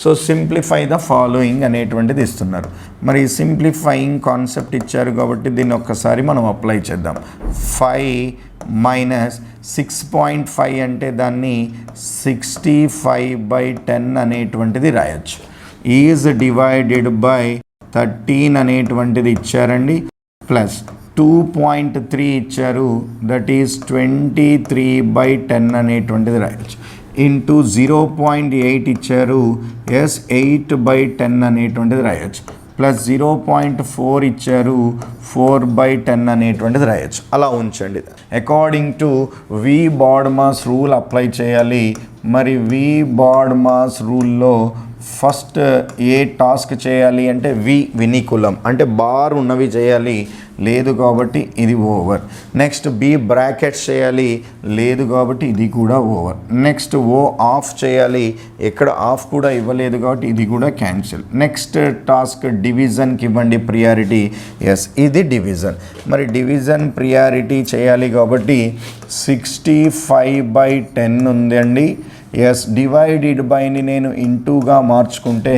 So simplify the following అనేటువంటిది ఇస్తున్నారు. మరి సింప్లిఫైయింగ్ కాన్సెప్ట్ ఇచ్చారు కాబట్టి దీన్ని ఒక్కసారి మనం అప్లై చేద్దాం. 5 మైనస్ 6.5 అంటే దాన్ని 65/10 అనేటువంటిది రాయొచ్చు. ఈజ్ డివైడెడ్ బై 13 అనేటువంటిది ఇచ్చారండి, ప్లస్ 2.3 ఇచ్చారు, దట్ ఈజ్ 23/10 అనేటువంటిది రాయొచ్చు. ఇంటూ 0.8 ఇచ్చారు, 8/10 అనేటువంటిది రాయొచ్చు. ప్లస్ 0.4 ఇచ్చారు, 4/10 అనేటువంటిది రాయొచ్చు. అలా ఉంచండి. According to V BODMAS rule apply చేయాలి. మరి వి బాడ్మాస్ రూల్లో ఫస్ట్ ఏ టాస్క్ చేయాలి అంటే వినికులం అంటే బార్ ఉన్నవి చేయాలి, లేదు కాబట్టి ఇది ఓవర్. నెక్స్ట్ బి బ్రాకెట్స్ చేయాలి, లేదు కాబట్టి ఇది కూడా ఓవర్. నెక్స్ట్ ఓ ఆఫ్ చేయాలి, ఎక్కడ ఆఫ్ కూడా ఇవ్వలేదు కాబట్టి ఇది కూడా క్యాన్సిల్. నెక్స్ట్ టాస్క్ డివిజన్కి ఇవ్వండి ప్రియారిటీ, ఎస్ ఇది డివిజన్. మరి డివిజన్ ప్రియారిటీ చేయాలి కాబట్టి 65/10 ఉందండి. ఎస్ డివైడెడ్ బైని నేను ఇంటూగా మార్చుకుంటే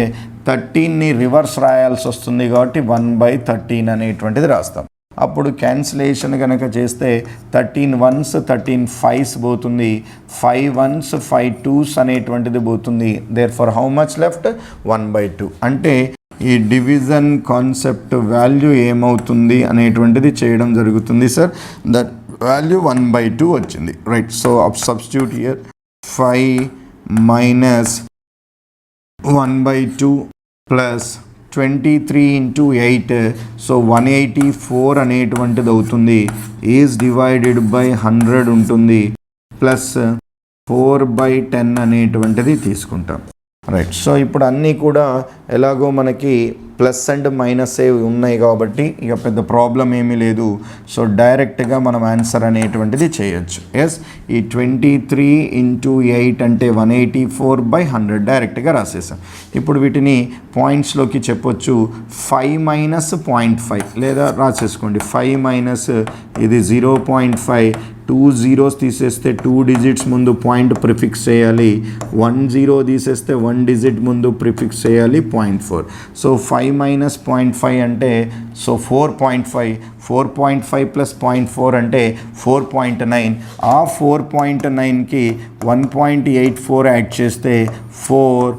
13ని రివర్స్ రాయాల్సి వస్తుంది కాబట్టి 1/13 అనేటువంటిది రాస్తాం. అప్పుడు క్యాన్సిలేషన్ కనుక చేస్తే 13 1s 13 5s పోతుంది, 5 1s 5 2s అనేటువంటిది పోతుంది. Therefore how much left 1/2. అంటే ఈ డివిజన్ కాన్సెప్ట్ వాల్యూ ఏమవుతుంది అనేటువంటిది చేయడం జరుగుతుంది సార్. దట్ వాల్యూ 1/2 వచ్చింది, right. So substitute here 5 minus 1/2 plus 23 into 8, so 184 అనేటువంటిది అవుతుంది. ఈజ్ డివైడెడ్ బై 100 ఉంటుంది, ప్లస్ 4/10 అనేటువంటిది తీసుకుంటాం, రైట్. సో ఇప్పుడు అన్నీ కూడా ఎలాగో మనకి ప్లస్ అండ్ మైనస్ ఉన్నాయి కాబట్టి ఇక పెద్ద ప్రాబ్లం ఏమీ లేదు. సో డైరెక్ట్గా మనం ఆన్సర్ అనేటువంటిది చేయొచ్చు. ఎస్ ఈ 23 into 8 అంటే 184/100 డైరెక్ట్గా రాసేసాం. ఇప్పుడు వీటిని పాయింట్స్లోకి చెప్పొచ్చు. 5 మైనస్ 0.5 లేదా రాసేసుకోండి. 5 మైనస్ ఇది 0.5, 2 zeros తీసేస్తే 2 digits ముందు పాయింట్ ప్రిఫిక్స్ చేయాలి, 1 0 తీసేస్తే 1 digit ముందు ప్రిఫిక్స్ చేయాలి 0.4. సో 5 మైనస్ 0.5 అంటే సో 4.5, 4.5 ప్లస్ 0.4 అంటే 4.9. ఆ 4.9కి 1.84 యాడ్ చేస్తే 4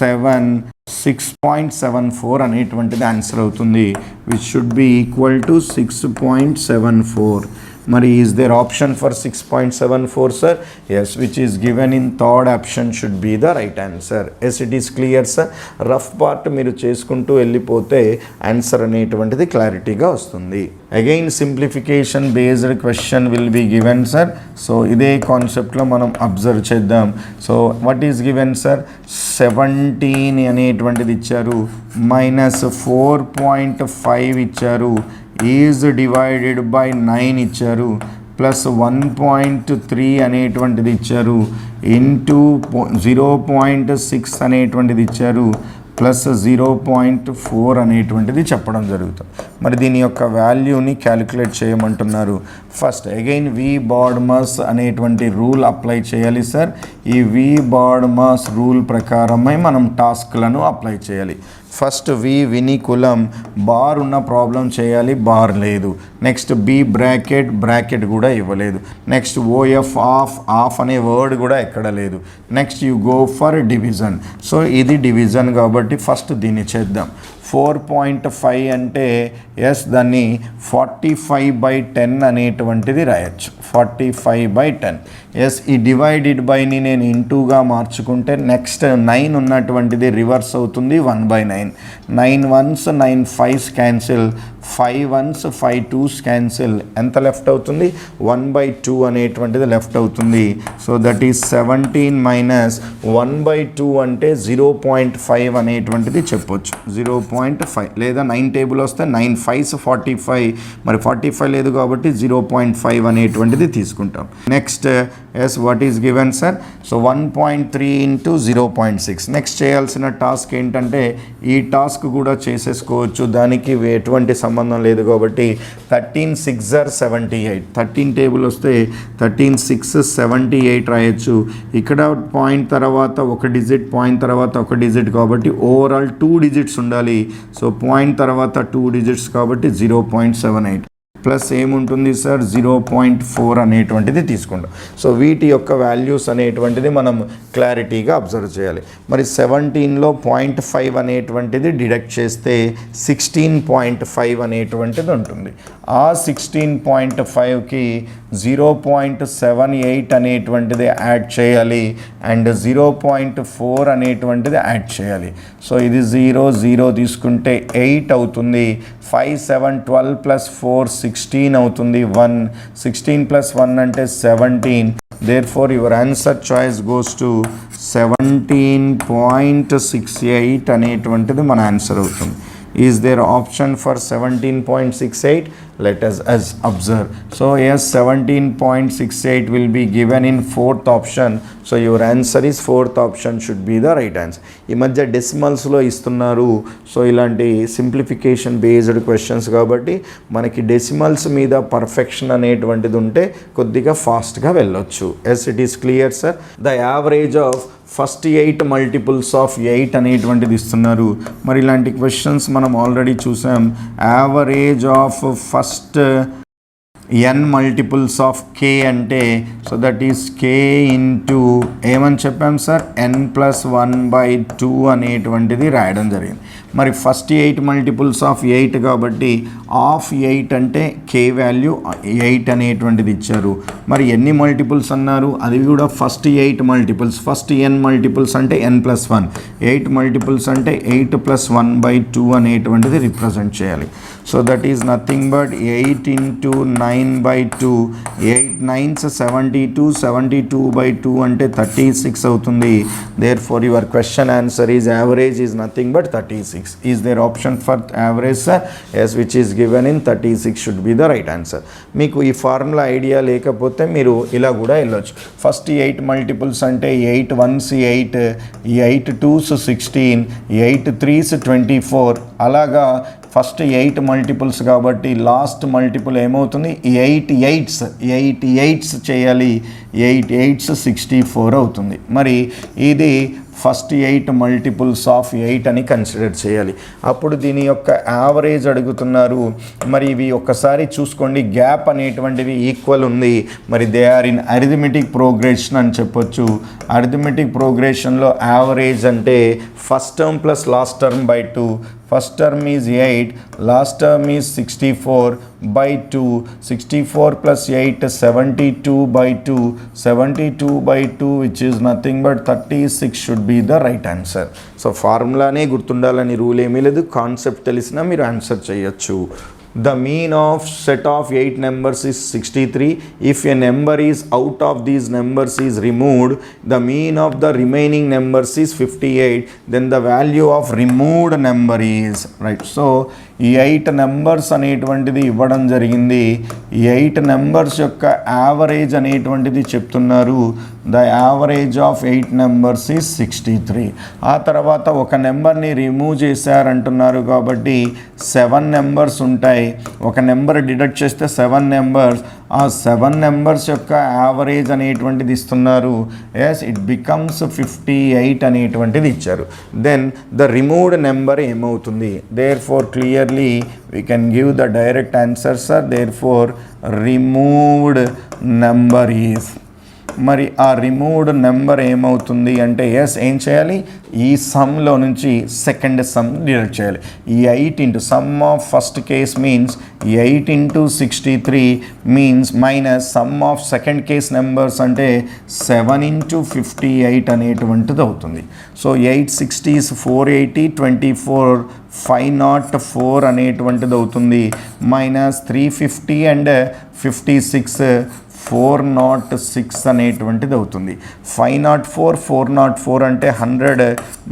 7 6.74 అనేటువంటిది ఆన్సర్ అవుతుంది, which should be equal to 6.74. మరి is there option for 6.74 sir? Yes, which is given in third option should be the right answer. Yes, it is clear sir. Rough part మీరు చేసుకుంటూ వెళ్ళిపోతే answer అనేటువంటిది క్లారిటీగా వస్తుంది. Again simplification based question will be given sir. So ఇదే కాన్సెప్ట్లో మనం observe చేద్దాం. So what is given sir? 17 అనేటువంటిది ఇచ్చారు, మైనస్ 4.5 ఇచ్చారు, ఈజ్ డివైడెడ్ బై 9 ఇచ్చారు, ప్లస్ 1.3 అనేటువంటిది ఇచ్చారు, ఇంటూ 0.6 అనేటువంటిది ఇచ్చారు, ప్లస్ 0.4 అనేటువంటిది చెప్పడం జరుగుతుంది. మరి దీని యొక్క వాల్యూని క్యాలిక్యులేట్ చేయమంటున్నారు. ఫస్ట్ అగైన్ వి బాడ్మాస్ అనేటువంటి రూల్ అప్లై చేయాలి సార్. ఈ వి బాడ్మాస్ రూల్ ప్రకారమై మనం టాస్క్లను అప్లై చేయాలి. ఫస్ట్ వినికులం బార్ ఉన్న ప్రాబ్లం చేయాలి, బార్ లేదు. నెక్స్ట్ బి బ్రాకెట్ కూడా ఇవ్వలేదు. నెక్స్ట్ ఓఎఫ్ ఆఫ్ అనే వర్డ్ కూడా ఎక్కడ లేదు. Next you go for division. So ఇది డివిజన్ కాబట్టి ఫస్ట్ దీన్ని చేద్దాం. 4.5 అంటే ఎస్ దాన్ని 45/10 అనేటువంటిది రాయొచ్చు. 45/10. ఎస్ ఈ డివైడెడ్ బైని నేను ఇంటూగా మార్చుకుంటే నెక్స్ట్ 9 ఉన్నటువంటిది రివర్స్ అవుతుంది 1/9. 9 1s 9 5s cancel, 5 1s 5 2s cancel. ఎంత లెఫ్ట్ అవుతుంది? 1/2 అనేటువంటిది లెఫ్ట్ అవుతుంది. సో దట్ ఈస్ 17 మైనస్ 1/2 అంటే 0.5 అనేటువంటిది చెప్పొచ్చు. 0.5 లేదా 9 టేబుల్ వస్తే 9 5s 45, మరి 45 లేదు కాబట్టి 0.5 అనేటువంటిది తీసుకుంటాం. Next yes what is given sir? So 1.3 into 0.6. Next చేయాల్సిన టాస్క్ ఏంటంటే ఈ టాస్క్ కూడా చేసేసుకోవచ్చు, దానికి ఎటువంటి సంబంధం లేదు కాబట్టి 13 6 ఆర్ 78, 13 టేబుల్ వస్తే 13 6 78 రాయొచ్చు. ఇక్కడ పాయింట్ తర్వాత ఒక డిజిట్, పాయింట్ తర్వాత ఒక డిజిట్ కాబట్టి ఓవరాల్ 2 డిజిట్స్ ఉండాలి. సో పాయింట్ తర్వాత 2 డిజిట్స్ కాబట్టి 0.78 ప్లస్ ఏముంటుంది సార్ 0.4 అనేటువంటిది తీసుకుంటాం. సో వీటి యొక్క వాల్యూస్ అనేటువంటిది మనం క్లారిటీగా అబ్జర్వ్ చేయాలి. మరి 17లో 0.5 అనేటువంటిది డిడక్ట్ చేస్తే 16.5 అనేటువంటిది ఉంటుంది. ఆ 16.5కి 0.78 అనేటువంటిది యాడ్ చేయాలి అండ్ 0.4 అనేటువంటిది యాడ్ చేయాలి. సో ఇది 0 తీసుకుంటే 8 అవుతుంది. 5 7 12 ప్లస్ 4 16 అవుతుంది. 1 16 ప్లస్ 1 అంటే 17. Therefore your answer choice goes to 17.68 అనేటువంటిది మన ఆన్సర్ అవుతుంది. Is there option for 17.68? Let us observe. So yes, 17.68 will be given in 4th option. So your answer is 4th option should be the right answer. ఈ మధ్య డెసిమల్స్లో ఇస్తున్నారు. So ఇలాంటి simplification based questions కాబట్టి మనకి decimals మీద perfection అనేటువంటిది ఉంటే కొద్దిగా ఫాస్ట్గా వెళ్ళొచ్చు. Yes it is clear sir. The average of first 8 multiples of 8 అనేటువంటిది ఇస్తున్నారు. మరి ఇలాంటి క్వశ్చన్స్ మనం ఆల్రెడీ చూసాం. Average of first n multiples of k అంటే so that is k into ఏమని చెప్పాం సార్ n+1/2 అనేటువంటిది రాయడం జరిగింది. మరి ఫస్ట్ 8 మల్టిపుల్స్ ఆఫ్ 8 కాబట్టి ఆఫ్ 8 అంటే k వాల్యూ 8 అనేటువంటిది ఇచ్చారు. మరి ఎన్ని మల్టిపుల్స్ అన్నారు, అది కూడా first 8 multiples. First n multiples అంటే n+1, 8 మల్టిపుల్స్ అంటే 8 + 1/2 అనేటువంటిది రిప్రజెంట్ చేయాలి. So that is nothing but 8 × 9/2, 8 9s 72, 72/2 అంటే 36 అవుతుంది. Therefore your question answer is average is nothing but 36. Is there option for average sir? Yes, which is given in 36 should be the right answer. మీకు ఈ formula idea లేకపోతే మీరు ఇలా కూడా వెళ్ళొచ్చు. First 8 multiples అంటే 8 1s 8, 8 2s 16, 8 3s 24. అలాగా first 8 multiples కాబట్టి లాస్ట్ మల్టిపుల్ ఏమవుతుంది 8 8s చేయాలి. 8 8s 64 అవుతుంది. మరి ఇది ఫస్ట్ 8 మల్టిపుల్స్ ఆఫ్ 8 అని కన్సిడర్ చేయాలి. అప్పుడు దీని యొక్క యావరేజ్ అడుగుతున్నారు. మరి ఇవి ఒక్కసారి చూసుకోండి, గ్యాప్ అనేటువంటివి ఈక్వల్ ఉంది. మరి they are in arithmetic progression అని చెప్పొచ్చు. అరిథమెటిక్ ప్రోగ్రెషన్లో యావరేజ్ అంటే first term plus last term by 2. First term is 8, last term is 64/2. 64 + 8 72/2. 72/2 which is nothing but 36 should be the right answer. So ఫార్ములానే గుర్తుండాలని rule ఏమీ లేదు. కాన్సెప్ట్ తెలిసినా మీరు ఆన్సర్ చేయొచ్చు. The mean of set of 8 numbers is 63. If a number is out of these numbers is removed, the mean of the remaining numbers is 58. Then the value of removed number is right. So ఈ 8 numbers అనేటువంటిది ఇవ్వడం జరిగింది. ఈ 8 numbers యొక్క average అనేటువంటిది చెప్తున్నారు. The average of 8 numbers is 63. ఆ తర్వాత ఒక నెంబర్ని రిమూవ్ చేశారంటున్నారు కాబట్టి 7 నెంబర్స్ ఉంటాయి. ఒక నెంబర్ డిడక్ట్ చేస్తే 7 నెంబర్స్. ఆ 7 నెంబర్స్ యొక్క యావరేజ్ అనేటువంటిది ఇస్తున్నారు. ఎస్ ఇట్ బికమ్స్ 58 అనేటువంటిది ఇచ్చారు. దెన్ ద రిమూవ్డ్ నెంబర్ ఏమవుతుంది? Therefore clearly we can give the direct answer sir. Therefore removed number is, మరి ఆ రిమూవ్డ్ నెంబర్ ఏమవుతుంది అంటే ఎస్ ఏం చేయాలి, ఈ సమ్లో నుంచి సెకండ్ సమ్ డిడక్ట్ చేయాలి. ఈ 8 into some of first case means 8 × 63 means minus sum of second case numbers అంటే 7 × 58 అనేటువంటిది అవుతుంది. సో 8 60s 480, 24 504 అనేటువంటిది అవుతుంది. మైనస్ 350 అండ్ 56 406 అనేటువంటిది అవుతుంది. 504 404 అంటే 100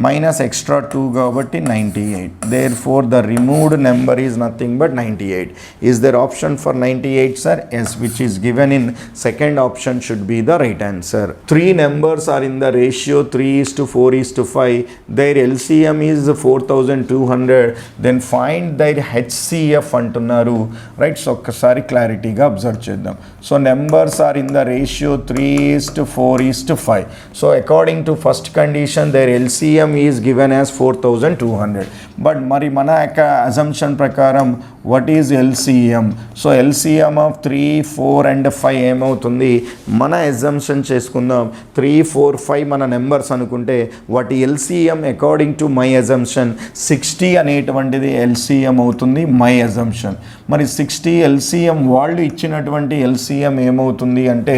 మైనస్ ఎక్స్ట్రా 2 కాబట్టి 98. Therefore the removed number is nothing but 98. Is there option for 98 sir? Yes, which is given in second option should be the right answer. 3 numbers are in the ratio 3:4:5. their LCM is 4200. then find their HCF అంటున్నారు, right? So ఒక్కసారి క్లారిటీగా observe చేద్దాం. So numbers are in the ratio 3:4:5. So according to first condition their LCM is given as 4200. But మరి మన యొక్క assumption ప్రకారం what is LCM? So LCM of 3, 4 and 5 ఏమవుతుంది? మన అజంప్షన్ చేసుకుందాం. 3, 4, 5 మన నెంబర్స్ అనుకుంటే వాటి LCM according to my assumption 60 అనేటువంటిది LCM అవుతుంది మై అజంప్షన్. మరి 60 LCM వాళ్ళు ఇచ్చినటువంటి LCM ఏమవుతుంది అంటే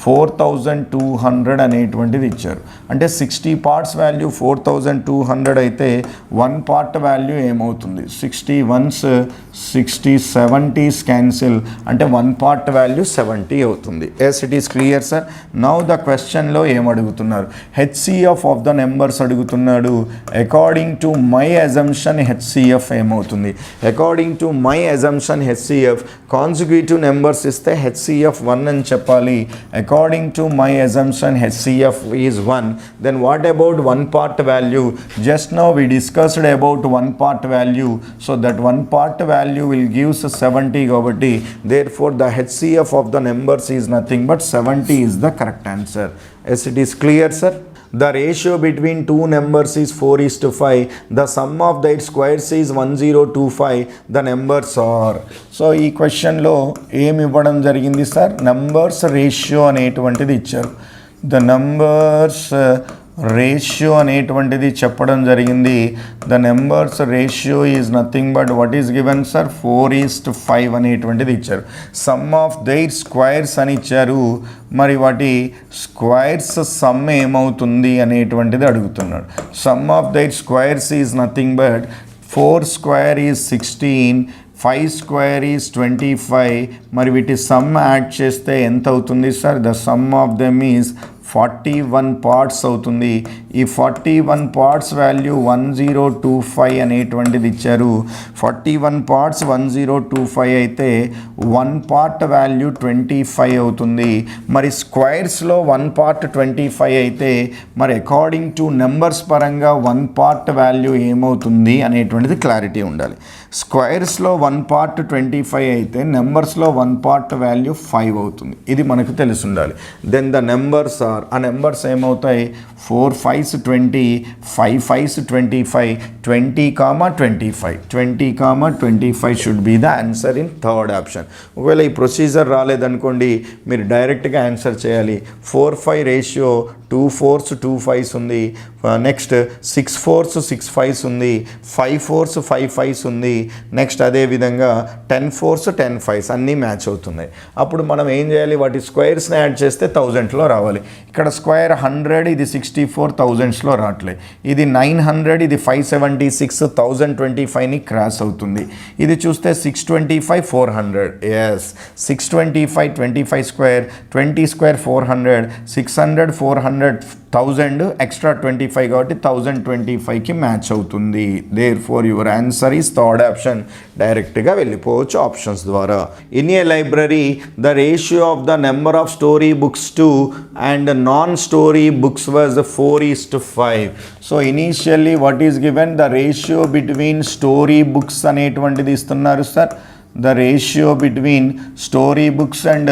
4200 అనేటువంటిది ఇచ్చారు. అంటే 60 పార్ట్స్ వాల్యూ 4200 అయితే 1 పార్ట్ వాల్యూ ఏమవుతుంది? 60 1s 60 70s క్యాన్సిల్ అంటే 1 పార్ట్ వాల్యూ 70 అవుతుంది. Yes, it is clear sir. Now the క్వశ్చన్లో ఏమడుగుతున్నారు? HCF ఆఫ్ ద నెంబర్స్ అడుగుతున్నాడు. According to my assumption HCF ఏమవుతుంది? According to my assumption HCF consecutive numbers ఇస్తే HCF 1 అని చెప్పాలి. According to my assumption HCF is 1. Then what about 1 part value? Just now we discussed about 1 part value. So that 1 part value will gives 70 కాబట్టి therefore the HCF of the numbers is nothing but 70 is the correct answer. Yes, it is clear sir. The ratio between two numbers is 4:5. The sum of their squares is 1025. The numbers are. So ఈ క్వశ్చన్లో ఏమి ఇవ్వడం జరిగింది sir? Numbers ratio అనేటువంటిది ఇచ్చారు. The numbers ratio అనేటువంటిది చెప్పడం జరిగింది. The numbers ratio is nothing but what is given sir? 4:5 అనేటువంటిది ఇచ్చారు. సమ్ ఆఫ్ దైర్ స్క్వైర్స్ అని ఇచ్చారు. మరి వాటి స్క్వైర్స్ సమ్ ఏమవుతుంది అనేటువంటిది అడుగుతున్నాడు. Some of their squares is nothing but 4 square is 16, 5 square is 25. మరి వీటి సమ్ యాడ్ చేస్తే ఎంత అవుతుంది sir? The sum of them is 41 parts అవుతుంది. ఈ 41 పార్ట్స్ వాల్యూ 1025 అనేటువంటిది ఇచ్చారు. 41 పార్ట్స్ 1025 అయితే 1 పార్ట్ వాల్యూ 25 అవుతుంది. మరి స్క్వైర్స్లో 1 పార్ట్ 25 అయితే మరి అకార్డింగ్ టు నెంబర్స్ పరంగా 1 పార్ట్ వాల్యూ ఏమవుతుంది అనేటువంటిది క్లారిటీ ఉండాలి. స్క్వైర్స్లో 1 పార్ట్ 25 అయితే నెంబర్స్లో 1 పార్ట్ వాల్యూ 5 అవుతుంది. ఇది మనకు తెలిసి ఉండాలి. దెన్ ద నెంబర్స్ ఆర్, ఆ నెంబర్స్ ఏమవుతాయి? 4 5s 20, 5 5s 25, 20, 25 should be the answer in third option. ఒకవేళ ఈ ప్రొసీజర్ రాలేదనుకోండి, మీరు డైరెక్ట్గా ఆన్సర్ చేయాలి. 4-5 రేషియో 2 4s 2 5s ఉంది. నెక్స్ట్ 6 4s 6 5s ఉంది. 5 4s 5 5s ఉంది. నెక్స్ట్ అదేవిధంగా 10 4s 10 5s అన్నీ మ్యాచ్ అవుతున్నాయి. అప్పుడు మనం ఏం చేయాలి? వాటి స్క్వేర్స్ని యాడ్ చేస్తే 1000లో రావాలి. ఇక్కడ స్క్వేర్ 100, ఇది 64 1000లో రావట్లేదు. ఇది 900, ఇది 576 1025ని క్రాస్ అవుతుంది. ఇది చూస్తే 625 400. ఎస్, 625 25 స్క్వేర్ 20 స్క్వేర్ 400, 600 400 1000 ఎక్స్ట్రా 25 కాబట్టి 1025కి మ్యాచ్ అవుతుంది. Therefore your answer is third option. డైరెక్ట్గా వెళ్ళిపోవచ్చు ఆప్షన్స్ ద్వారా. In a library the ratio of the number of story books to and non story books was 4:5. So initially what is given? The ratio between story books అనేటువంటిది ఇస్తున్నారు sir. The ratio between story books and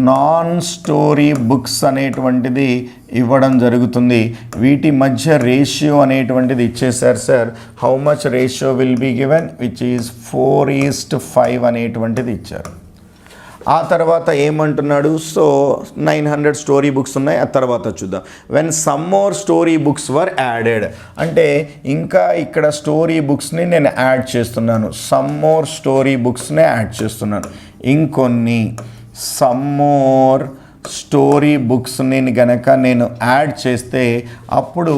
non story books అనేటువంటిది ఇవ్వడం జరుగుతుంది. వీటి మధ్య ratio అనేటువంటిది ఇచ్చేసారు sir. How much ratio will be given? Which is 4:5 అనేటువంటిది ఇచ్చారు. ఆ తర్వాత ఏమంటున్నాడు? సో 900 స్టోరీ బుక్స్ ఉన్నాయి. ఆ తర్వాత చూద్దాం. When some more story books were added అంటే ఇంకా ఇక్కడ స్టోరీ బుక్స్ని నేను యాడ్ చేస్తున్నాను. సమ్ మోర్ స్టోరీ బుక్స్ని యాడ్ చేస్తున్నాను. ఇంకొన్ని సమ్ మోర్ స్టోరీ బుక్స్ని గనక నేను యాడ్ చేస్తే అప్పుడు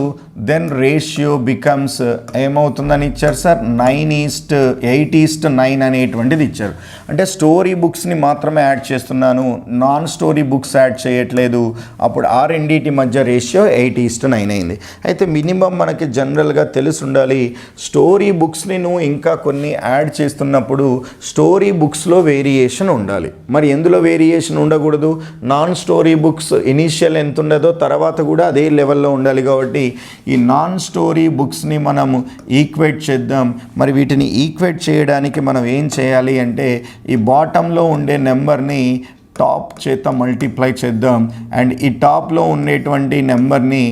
దెన్ రేషియో బికమ్స్ ఏమవుతుందని ఇచ్చారు సార్ 8:9 అనేటువంటిది ఇచ్చారు. అంటే స్టోరీ బుక్స్ని మాత్రమే యాడ్ చేస్తున్నాను, నాన్ స్టోరీ బుక్స్ యాడ్ చేయట్లేదు. అప్పుడు ఆ రెండింటి మధ్య రేషియో 8:9 అయింది. అయితే మినిమం మనకి జనరల్గా తెలిసి ఉండాలి, స్టోరీ బుక్స్ని నువ్వు ఇంకా కొన్ని యాడ్ చేస్తున్నప్పుడు స్టోరీ బుక్స్లో వేరియేషన్ ఉండాలి. మరి ఎందులో వేరియేషన్ ఉండకూడదు? నాన్ స్టోరీ బుక్స్ ఇనీషియల్ ఎంత ఉండదో తర్వాత కూడా అదే లెవెల్లో ఉండాలి. కాబట్టి ఈ నాన్ స్టోరీ బుక్స్ని మనము ఈక్వేట్ చేద్దాం. మరి వీటిని ఈక్వేట్ చేయడానికి మనం ఏం చేయాలి అంటే ఈ బాటంలో ఉండే నెంబర్ని టాప్ చేత మల్టిప్లై చేద్దాం అండ్ ఈ టాప్లో ఉండేటువంటి నెంబర్ని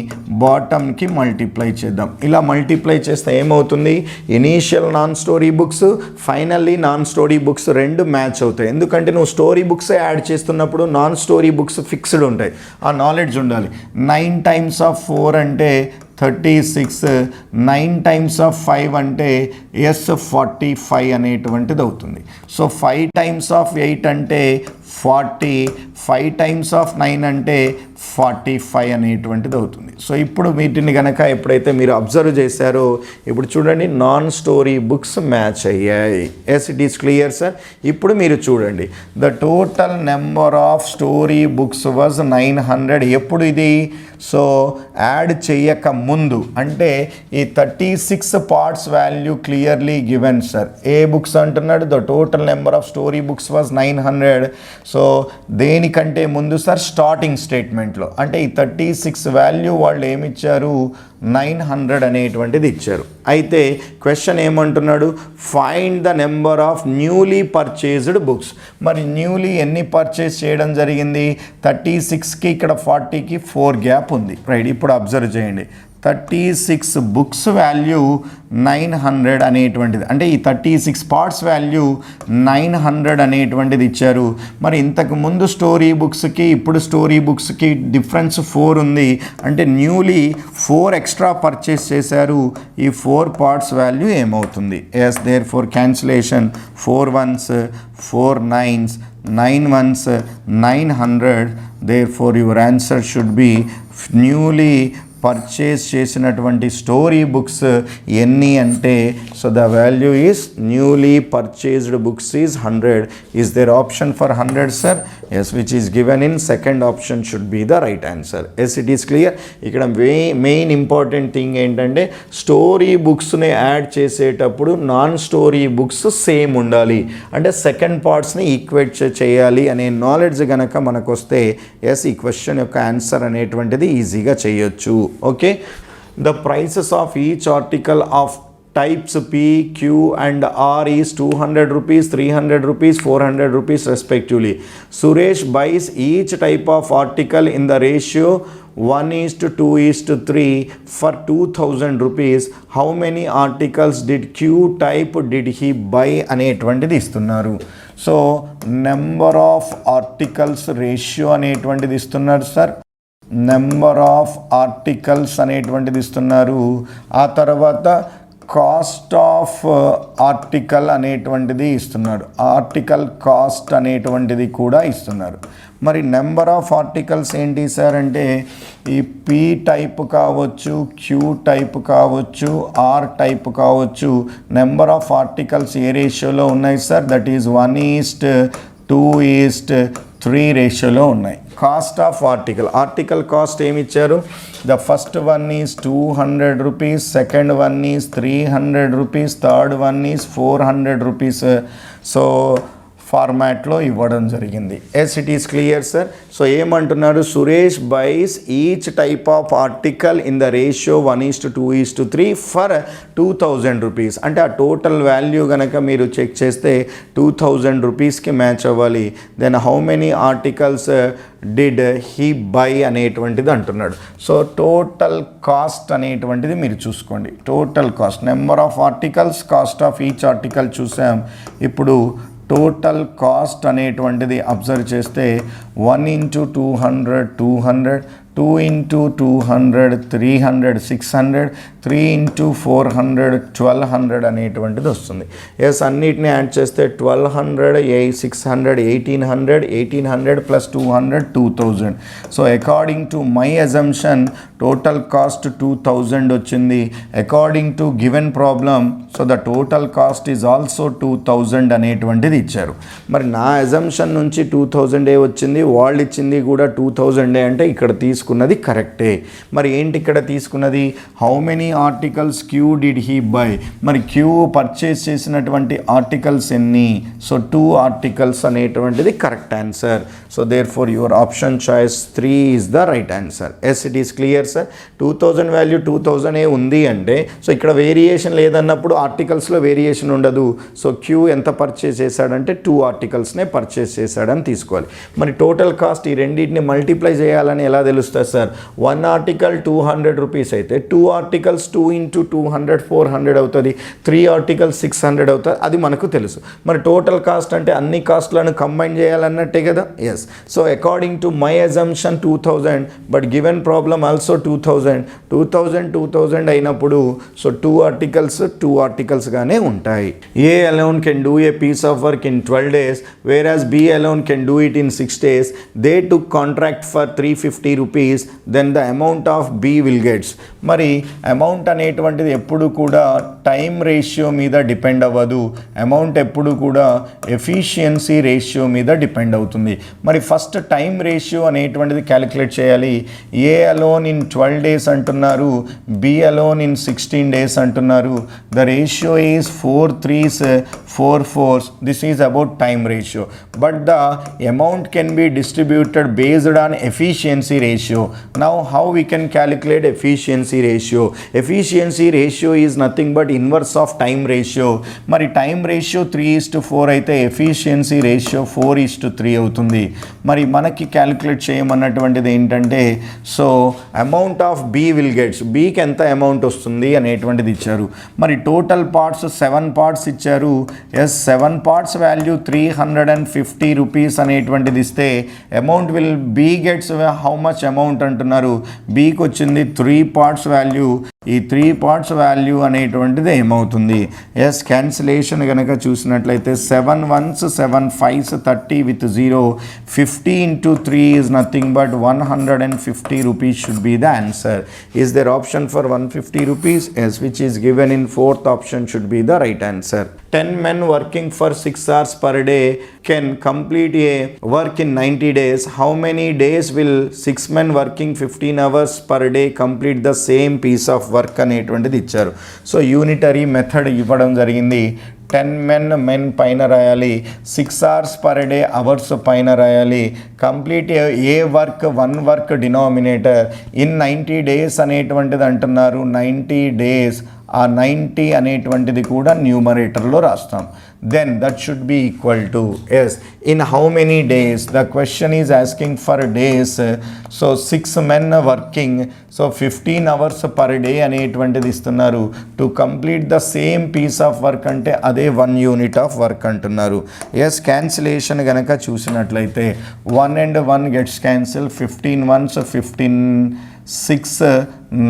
బాటమ్కి మల్టిప్లై చేద్దాం. ఇలా మల్టిప్లై చేస్తే ఏమవుతుంది? Initial non story books, finally non story books రెండు మ్యాచ్ అవుతాయి. ఎందుకంటే నువ్వు స్టోరీ బుక్సే యాడ్ చేస్తున్నప్పుడు నాన్ స్టోరీ బుక్స్ ఫిక్స్డ్ ఉంటాయి. ఆ నాలెడ్జ్ ఉండాలి. 9 times of 4 అంటే 36, 9 times of 5 అంటే 45 అనేటువంటిది అవుతుంది. సో 5 times of 8 అంటే 40, 5 times of 9 అంటే 45 అనేటువంటిది అవుతుంది. సో ఇప్పుడు వీటిని కనుక ఎప్పుడైతే మీరు అబ్జర్వ్ చేశారో ఇప్పుడు చూడండి నాన్ స్టోరీ బుక్స్ మ్యాచ్ అయ్యాయి. Yes, it is clear sir. ఇప్పుడు మీరు చూడండి the total number of story books was 900. ఎప్పుడు ఇది? సో యాడ్ చేయక ముందు, అంటే ఈ 36 parts value clearly given sir. ఏ బుక్స్ అంటున్నాడు? The total number of story books was 900. So దేనికంటే ముందు సార్? స్టార్టింగ్ స్టేట్మెంట్లో. అంటే ఈ 36 వాల్యూ వాళ్ళు ఏమిచ్చారు? 900 అనేటువంటిది ఇచ్చారు. అయితే క్వశ్చన్ ఏమంటున్నాడు? Find the number of newly purchased books. మరి న్యూలీ ఎన్ని పర్చేజ్ చేయడం జరిగింది? 36కి ఇక్కడ 40కి 4 గ్యాప్ ఉంది. రైట్, ఇప్పుడు అబ్జర్వ్ చేయండి. 36 బుక్స్ వాల్యూ 900 అనేటువంటిది, అంటే ఈ 36 పార్ట్స్ వాల్యూ 900 అనేటువంటిది ఇచ్చారు. మరి ఇంతకు ముందు స్టోరీ బుక్స్కి ఇప్పుడు స్టోరీ బుక్స్కి డిఫరెన్స్ 4 ఉంది. అంటే న్యూలీ 4 ఎక్స్ట్రా పర్చేస్ చేశారు. ఈ 4 పార్ట్స్ వాల్యూ ఏమవుతుంది? Yes, therefore cancellation. 4 ones 4 9s, 9 ones 900. Therefore your answer should be newly purchase చేసినటువంటి స్టోరీ బుక్స్ ఎన్ని అంటే, so the value is newly purchased books is 100. Is there option for 100 sir? Yes, which is given in second option should be the right answer. Yes, it is clear. ఇక్కడ main important thing ఏంటంటే story బుక్స్ని add చేసేటప్పుడు non story books same ఉండాలి. అంటే second పార్ట్స్ని equate చేయాలి అనే knowledge కనుక మనకు వస్తే ఎస్, ఈ క్వశ్చన్ యొక్క ఆన్సర్ అనేటువంటిది ఈజీగా చేయొచ్చు. Okay, the prices of each article of types P, Q and R is 200 rupees, 300 rupees, 400 rupees respectively. Suresh buys each type of article in the ratio 1:2:3 for 2000 rupees. How many articles did Q type did he buy అనేటువంటిది ఇస్తున్నారు. So number of articles ratio అనేటువంటిది ఇస్తున్నారు sir. Number of articles అనేటువంటిది ఇస్తున్నారు. ఆ తర్వాత cost of article అనేటువంటిది ఇస్తున్నారు. ఆర్టికల్ కాస్ట్ అనేటువంటిది కూడా ఇస్తున్నారు. మరి నెంబర్ ఆఫ్ ఆర్టికల్స్ ఏంటి సార్ అంటే ఈ పి టైప్ కావచ్చు, క్యూ టైప్ కావచ్చు, ఆర్ టైప్ కావచ్చు. నెంబర్ ఆఫ్ ఆర్టికల్స్ ఏ రేషియోలో ఉన్నాయి సార్? దట్ ఈజ్ 1:2:3 రేషియోలో ఉన్నాయి. కాస్ట్ ఆఫ్ ఆర్టికల్ కాస్ట్ ఏమి ఇచ్చారు? The first one is 200 rupees, second one is 300 rupees, third one is 400 rupees. So ఫార్మాట్లో ఇవ్వడం జరిగింది. Yes, it is clear sir. So ఏమంటున్నారు? Suresh buys each type of article in the ratio 1:2:3 for 2000 rupees. అంటే ఆ total value కనుక మీరు check చేస్తే 2000 రూపీస్కి మ్యాచ్ అవ్వాలి. Then how many articles did he buy అనేటువంటిది అంటున్నాడు. సో టోటల్ కాస్ట్ అనేటువంటిది మీరు చూసుకోండి. Total cost, number of articles, cost of each article చూసాం. ఇప్పుడు టోటల్ కాస్ట్ అనేటువంటిది అబ్జర్వ్ చేస్తే 1 × 200 200, 2 into 200 300 600 3 into 400 1200 అనేటువంటిది వస్తుంది. ఎస్ అన్నిటిని యాడ్ చేస్తే 1200 600 1800 plus 200 2000. So according to my assumption total cost 2000 వచ్చింది. According to given problem so the total cost is also 2000 అనేటువంటిది ఇచ్చారు. మరి నా అజంప్షన్ నుంచి 2000 వచ్చింది, వాళ్ళు ఇచ్చింది కూడా 2000 అంటే ఇక్కడ తీసుకున్నది కరెక్టే. మరి ఏంటి ఇక్కడ తీసుకున్నది? How many articles Q did he buy? మరి క్యూ పర్చేస్ చేసినటువంటి ఆర్టికల్స్ ఎన్ని? సో 2 ఆర్టికల్స్ అనేటువంటిది correct answer. So therefore your option choice 3 is the right answer. Yes it is clear sir. 2000 value 2000 ఉంది అంటే సో ఇక్కడ variation లేదన్నప్పుడు ఆర్టికల్స్లో variation ఉండదు. సో క్యూ ఎంత పర్చేస్ చేశాడంటే 2 ఆర్టికల్స్నే పర్చేస్ చేశాడని తీసుకోవాలి. మరి టోటల్ కాస్ట్ ఈ రెండింటిని మల్టిప్లై చేయాలని ఎలా తెలుస్తుంది సార్? 1 ఆర్టికల్ 200 రూపీస్ అయితే 2 ఆర్టికల్స్ 2 into 200 400 అవుతుంది. 3 ఆర్టికల్స్ 600 అవుతుంది. అది మనకు తెలుసు. మరి టోటల్ కాస్ట్ అంటే అన్ని కాస్ట్లను కంబైన్ చేయాలన్నట్టే కదా. Yes. So according to my assumption 2000 but given problem also 2000 అయినప్పుడు సో 2 ఆర్టికల్స్గానే ఉంటాయి. A alone can do a piece of work in 12 days whereas B alone can do it in 6 days. They took contract for 350 rupees. Then the amount of B will gets. మరి amount అనేటువంటిది ఎప్పుడు కూడా time ratio మీద depend అవ్వదు. Amount ఎప్పుడు కూడా efficiency ratio మీద depend అవుతుంది. మరి ఫస్ట్ టైం రేషియో అనేటువంటిది క్యాలిక్యులేట్ చేయాలి. ఏ అలోన్ ఇన్ 12 days అంటున్నారు, బి అలోన్ ఇన్ 16 days అంటున్నారు. The ratio is 4 3s 4 4s. This is about time ratio, but the amount can be distributed based on efficiency ratio. Now how we can calculate efficiency ratio? Efficiency ratio is nothing but inverse of time ratio. మరి time ratio 3:4 అయితే efficiency ratio 4:3 అవుతుంది. మరి మనకి calculate చేయమన్నటువంటిది ఏంటంటే so amount of B will gets, Bకి ఎంత amount వస్తుంది అనేటువంటిది ఇచ్చారు. మరి టోటల్ పార్ట్స్ 7 పార్ట్స్ ఇచ్చారు. ఎస్ 7 పార్ట్స్ వాల్యూ 350 రూపీస్ అనేటువంటిది ఇస్తే amount will be gets how much amount అంటున్నారు. బీకి వచ్చింది 3 parts వాల్యూ. ఈ 3 parts వాల్యూ అనేటువంటిది ఏమవుతుంది? ఎస్ క్యాన్సిలేషన్ కనుక చూసినట్లయితే 7 1s 7 5s 30 with 0. 50 into 3 is nothing but 150 rupees should be the answer. Is there option for 150 rupees? Yes, which is given in 4th option should be the right answer. 10 men working for 6 hours per day can complete a work in 90 days. How many days will 6 men working 15 hours per day complete the same piece of work అనేటువంటిది ఇచ్చారు. So unitary method ఇవ్వడం జరిగింది. 10 men పైన రాయాలి, 6 hours per day hours పైన రాయాలి. Complete A work 1 work denominator in 90 days అనేటువంటిది అంటున్నారు. 90 days ఆ 90 అనేటువంటిది కూడా న్యూమరేటర్లో రాస్తాం. then that should be equal to yes in how many days. The question is asking for days. So 6 men working, so 15 hours per day అనేటువంటిది ఇస్తున్నారు. To complete the same piece of work అంటే అదే 1 unit of work అంటున్నారు. Yes cancellation కనుక చూసినట్లయితే 1 and 1 gets cancel. 15 ones 15 6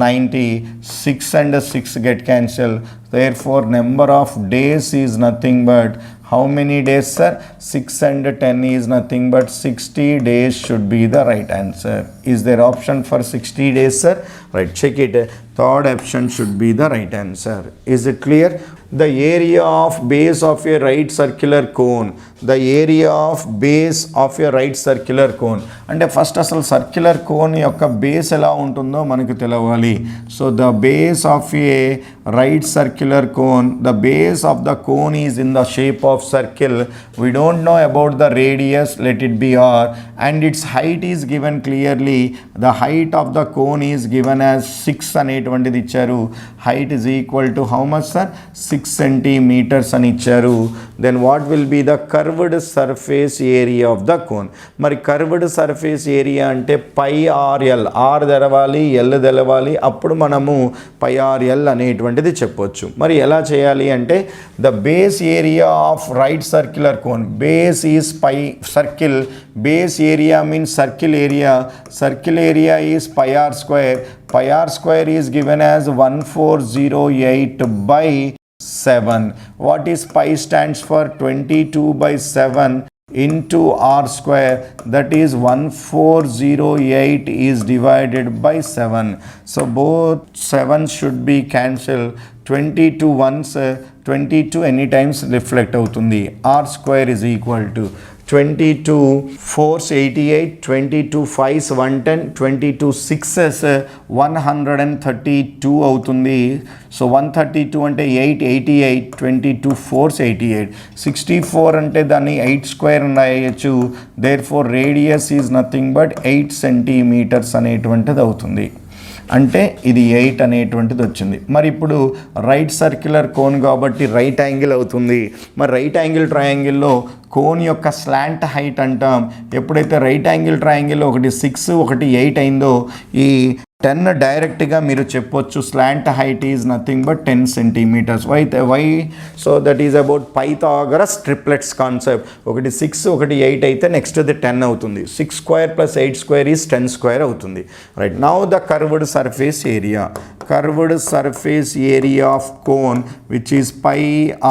90, 6 and 6 get cancelled. Therefore number of days is nothing but how many days sir? 6 and 10 is nothing but 60 days should be the right answer. Is there option for 60 days sir? Right, check it. Third option should be the right answer. Is it clear? The area of base of a right circular cone. The area of base of a right circular cone. అంటే first అసలు circular cone యొక్క base ఎలా ఉంటుందో మనకు తెలవాలి. So the base of a right circular cone, the base of the cone is in the shape of circle. We don't know about the radius, let it be R, and its height is given clearly. The height of the cone is given as 6 అనేటువంటి అనేటువంటిది ఇచ్చారు. Height is equal to how much sir 6 centimetres అని ఇచ్చారు. Then what will be the curved surface area of the cone. మరి curved surface area అంటే pi are L, R తెలవాలి L తెలవాలి, అప్పుడు మనము పై ఆర్ ఎల్ అనేటువంటిది చెప్పొచ్చు. మరి ఎలా చేయాలి అంటే the base area of right circular cone, base is pi circle, base area means circle area is pi r square. Pi r square is given as 1408 by 7. What is pi stands for? 22 by 7 into r square, that is 1408 is divided by 7. So both 7 should be cancelled. 22 once 22 any times reflect avutundi. R square is equal to 22 4s 88, 22 5s 110, 22 6s 132 అవుతుంది. So 132 అంటే 888, 22 4s 88, 64 అంటే దాన్ని 8 square రాయొచ్చు. Therefore radius is nothing but 8 centimetres అనేటువంటిది అవుతుంది. అంటే ఇది 8 అనేటువంటిది వచ్చింది. మరి ఇప్పుడు రైట్ సర్క్యులర్ కోన్ కాబట్టి రైట్ యాంగిల్ అవుతుంది. మరి రైట్ యాంగిల్ ట్రయాంగిల్లో కోన్ యొక్క స్లాంట్ హైట్ అంటాం. ఎప్పుడైతే రైట్ యాంగిల్ ట్రయాంగిల్లో ఒకటి 6 ఒకటి 8 అయిందో ఈ 10 డైరెక్ట్గా మీరు చెప్పొచ్చు slant height is nothing but 10 centimetres. Why so that is about Pythagoras triplets concept. ఒకటి 6 ఒకటి 8 అయితే నెక్స్ట్ అది 10 అవుతుంది. 6 square plus 8 square is 10 square అవుతుంది. Right, now the curved surface area. Curved surface area of cone which is pi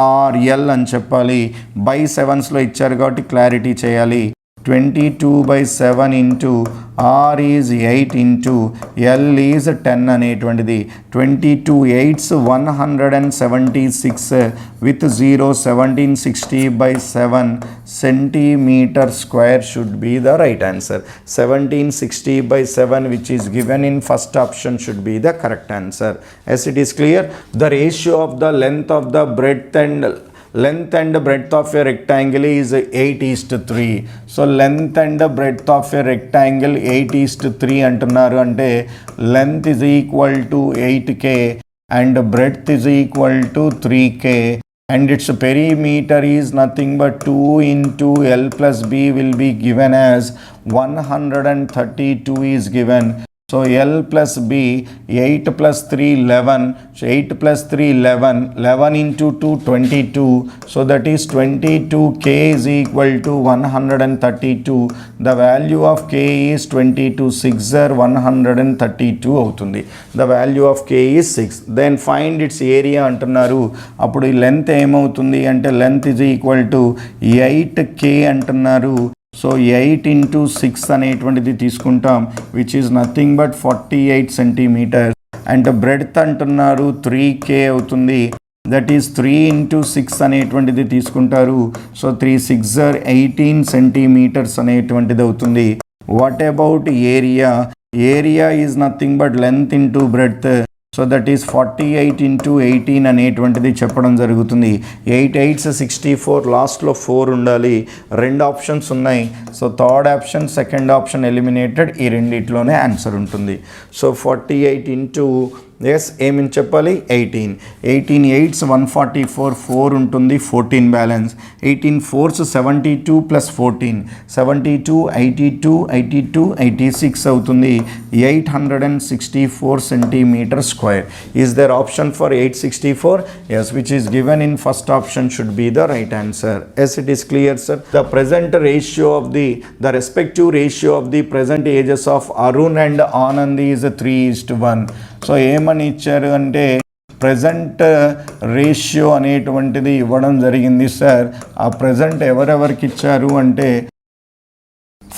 are l అని చెప్పాలి. By 7స్లో ఇచ్చారు కాబట్టి క్లారిటీ చేయాలి. 22 by 7 into R is 8 into L is 10 అనేటువంటిది. 22 8s 176 with 0 1760 by 7 centimeter square should be the right answer. 1760 by 7 which is given in first option should be the correct answer. As it is clear, the ratio of the length of the breadth and breadth of a rectangle is 8:3. So length and breadth of a rectangle 8:3 అంటున్నారు. అంటే length is equal to 8k and breadth is equal to 3k and its perimeter is nothing but 2 into L plus B will be given as 132 is given. So L plus B, 8 plus 3 11, so 8 plus 3 11, 11 into 2 22, so that is 22k is equal to 132. The value of k is 22, 6 are 132 అవుతుంది. The value of k is 6. Then find its area అంటున్నారు. అప్పుడు ఈ length ఏమవుతుంది అంటే length is equal to 8k అంటున్నారు. So 8 into 6 అనేటువంటిది తీసుకుంటాం which is nothing but 48 centimetres. And breadth అంటున్నారు 3k అవుతుంది. దట్ ఈస్ 3 into 6 అనేటువంటిది తీసుకుంటారు. సో 3 6 are 18 సెంటీమీటర్స్ అనేటువంటిది అవుతుంది. What about area? Area is nothing but length into breadth. So that is 48 into 18 అనేటువంటిది చెప్పడం జరుగుతుంది. 8 8s 64, లాస్ట్లో 4 ఉండాలి. 2 ఆప్షన్స్ ఉన్నాయి. So third option second option eliminated. ఈ రెండిట్లోనే ఆన్సర్ ఉంటుంది. సో 48 into ఎస్ ఏమని చెప్పాలి 18. 18 8s 144, 4 ఉంటుంది, 14 బ్యాలెన్స్. 18 4s 72 plus 14, 72 82 82 86 అవుతుంది. 864 centimetre square. Is there option for 864? Yes, which is given in first option should be the right answer. Yes, it is clear sir. The present ratio of the respective ratio of the present ages of Arun and Anand is 3:1. So ఏమని ఇచ్చారు అంటే present ratio అనేటువంటిది ఇవ్వడం జరిగింది sir. ఆ present ఎవరెవరికి ఇచ్చారు అంటే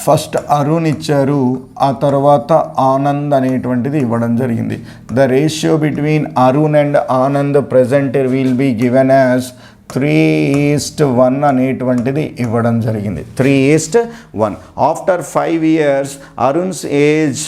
ఫస్ట్ అరుణ్ ఇచ్చారు, ఆ తర్వాత ఆనంద్ అనేటువంటిది ఇవ్వడం జరిగింది. The ratio between Arun and Anand present will be given as 3:1 అనేటువంటిది ఇవ్వడం జరిగింది. 3:1. After 5 years Arun's age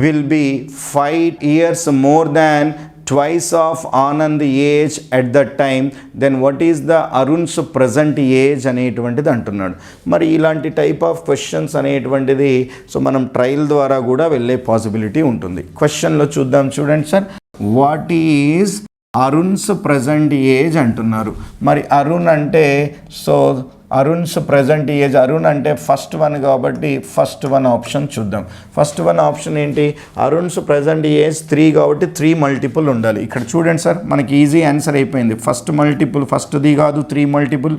will be 5 years more than twice of Anand age at that time. Then what is the Arun's present age అనేటువంటిది అంటున్నాడు. మరి ఇలాంటి type of questions అనేటువంటిది so మనం trial ద్వారా కూడా వెళ్ళే పాసిబిలిటీ ఉంటుంది. క్వశ్చన్లో చూద్దాం చూడండి sir. What is Arun's present age అంటున్నారు. మరి అరుణ్ అంటే so Arun's present age, Arun అంటే ఫస్ట్ వన్ కాబట్టి ఫస్ట్ వన్ ఆప్షన్ చూద్దాం. ఫస్ట్ వన్ ఆప్షన్ ఏంటి? అరుణ్స్ ప్రజెంట్ ఏజ్ 3 కాబట్టి 3 మల్టిపుల్ ఉండాలి. ఇక్కడ చూడండి సార్, మనకి ఈజీ ఆన్సర్ అయిపోయింది. ఫస్ట్ మల్టిపుల్, ఫస్ట్ది కాదు 3 మల్టిపుల్,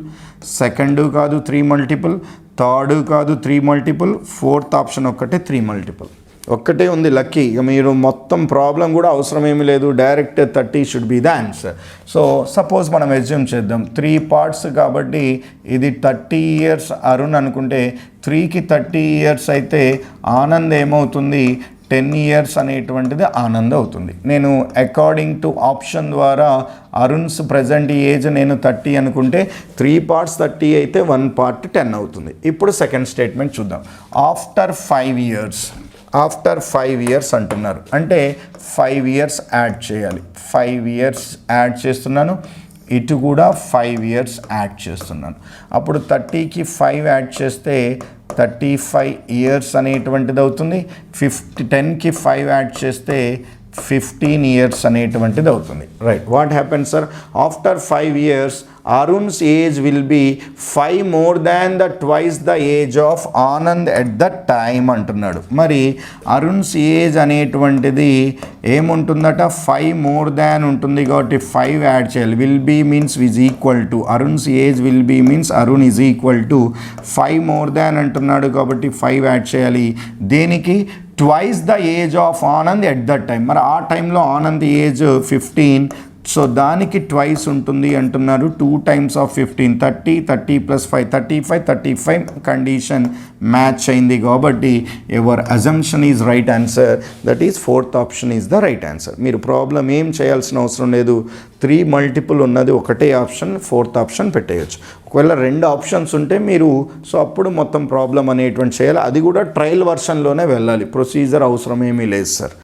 సెకండ్ కాదు 3 మల్టిపుల్, థర్డ్ కాదు 3 మల్టిపుల్, ఫోర్త్ ఆప్షన్ ఒక్కటే 3 మల్టిపుల్. ఒక్కటే ఉంది లక్కీ. ఇక మీరు మొత్తం ప్రాబ్లం కూడా అవసరం ఏమీ లేదు, direct 30 should be the answer. So suppose మనం ఎజ్యూమ్ చేద్దాం 3 పార్ట్స్ కాబట్టి ఇది 30 ఇయర్స్ అరుణ్ అనుకుంటే 3కి 30 ఇయర్స్ అయితే ఆనంద్ ఏమవుతుంది? 10 ఇయర్స్ అనేటువంటిది ఆనంద్ అవుతుంది. నేను అకార్డింగ్ టు ఆప్షన్ ద్వారా అరుణ్స్ ప్రజెంట్ ఏజ్ నేను 30 అనుకుంటే 3 పార్ట్స్ 30 అయితే 1 పార్ట్ 10 అవుతుంది. ఇప్పుడు సెకండ్ స్టేట్మెంట్ చూద్దాం. ఆఫ్టర్ 5 ఇయర్స్, ఆఫ్టర్ 5 ఇయర్స్ అంటున్నారు అంటే 5 ఇయర్స్ యాడ్ చేయాలి. 5 ఇయర్స్ యాడ్ చేస్తున్నాను, ఇటు కూడా 5 ఇయర్స్ యాడ్ చేస్తున్నాను. అప్పుడు 30కి 5 యాడ్ చేస్తే 35 ఇయర్స్ అనేటువంటిది అవుతుంది. 10కి 5 యాడ్ చేస్తే 15 ఇయర్స్ అనేటువంటిది అవుతుంది. Right, what happen sir? After 5 years Arun's age will be 5 more than the twice the age of Anand at that time అంటున్నాడు. మరి అరుణ్స్ ఏజ్ అనేటువంటిది ఏముంటుందట? 5 more than ఉంటుంది కాబట్టి 5 యాడ్ చేయాలి. Will be means is equal to, Arun's age will be means Arun is equal to 5 more than అంటున్నాడు కాబట్టి 5 add చేయాలి. దేనికి? Twice the age of Anand at that time. మరి ఆ టైంలో ఆనంద్ ఏజ్ 15, సో దానికి ట్వైస్ ఉంటుంది అంటున్నారు. 2 times of 15, 30, 30 + 5, 35 కండిషన్ మ్యాచ్ అయింది కాబట్టి ever assumption is right answer. That is fourth option is the right answer. మీరు ప్రాబ్లం ఏం చేయాల్సిన అవసరం లేదు. 3 మల్టిపుల్ ఉన్నది ఒకటే ఆప్షన్, ఫోర్త్ ఆప్షన్ పెట్టేయచ్చు. ఒకవేళ 2 ఆప్షన్స్ ఉంటే మీరు సో అప్పుడు మొత్తం ప్రాబ్లం అనేటువంటి చేయాలి. అది కూడా ట్రయల్ వర్షన్లోనే వెళ్ళాలి, ప్రొసీజర్ అవసరం ఏమీ లేదు సార్.